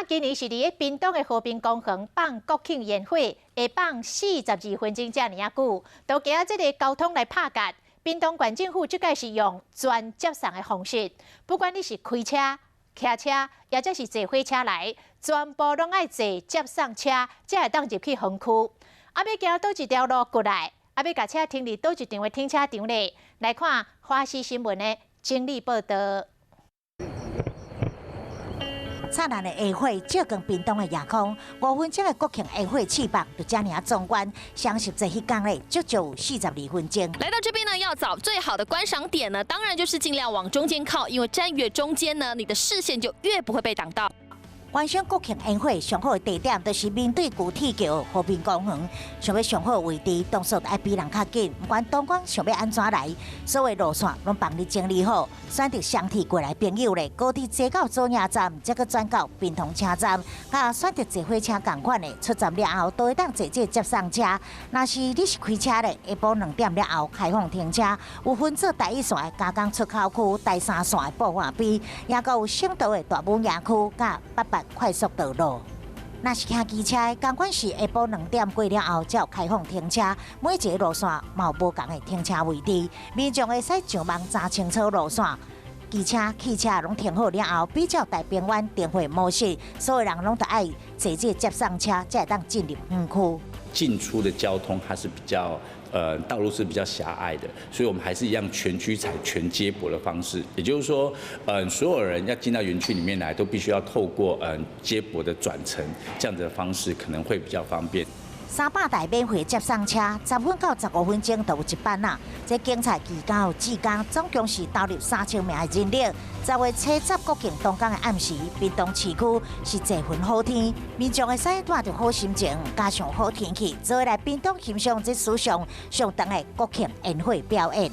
今年是伫屏东的和平公园放国庆烟火，会放42分钟遮尔啊久，都惊这个交通来拍架。屏东县政府即届是用全接送的方式，不管你是开车、骑车，或者是坐火车来，全部拢爱坐接送车，才会当入去园区。啊，要行倒一条路过来，啊，要甲车停伫倒一场的停车场呢？来看华视新闻的整理报道。 灿烂的烟火照光屏东的夜空，5分钟的国庆烟火气氛就这样壮观。相信这迄天嘞，足足有42分钟。来到这边呢，要找最好的观赏点呢，当然就是尽量往中间靠，因为站越中间呢，你的视线就越不会被挡到。 观赏国庆烟火上好的地点，就是面对旧铁桥和平公园。想要上好的位置，动作爱比人较紧。不管灯光想要安怎来，所有路线拢帮你整理好。选择双铁过来朋友咧，高铁坐到左营站，再去转到屏东车站。甲选择坐火车同款的，出站了后都会当坐这接送车。若是你是开车咧，下晡2点了后开放停车，有分做第1线的加工出口区、第3线的步行边，也有省道的大武营区、甲88快速道路。 若是骑机车，同款是下晡2点过了后才有开放停车，每一个路线嘛有无同的停车位置，民众会使上网查清楚路线。机车、汽车拢停好了后，比较大平湾电话模式，所有人拢得爱坐这接送车，才会当进入园区。进出的交通它是比较道路是比较狭隘的，所以我们还是一样全区采全接驳的方式，也就是说，所有人要进到园区里面来，都必须要透过接驳的转乘这样子的方式，可能会比较方便。 300台免费接送车，10分到15分钟就有一班啦。这警察期间有志工，总共是投入3000名的人力。10月初10国庆当天的暗时，屏东市区是一份好天，民众会使带着好心情，加上好天气，做来屏东欣赏这史上上长的国庆烟火表演。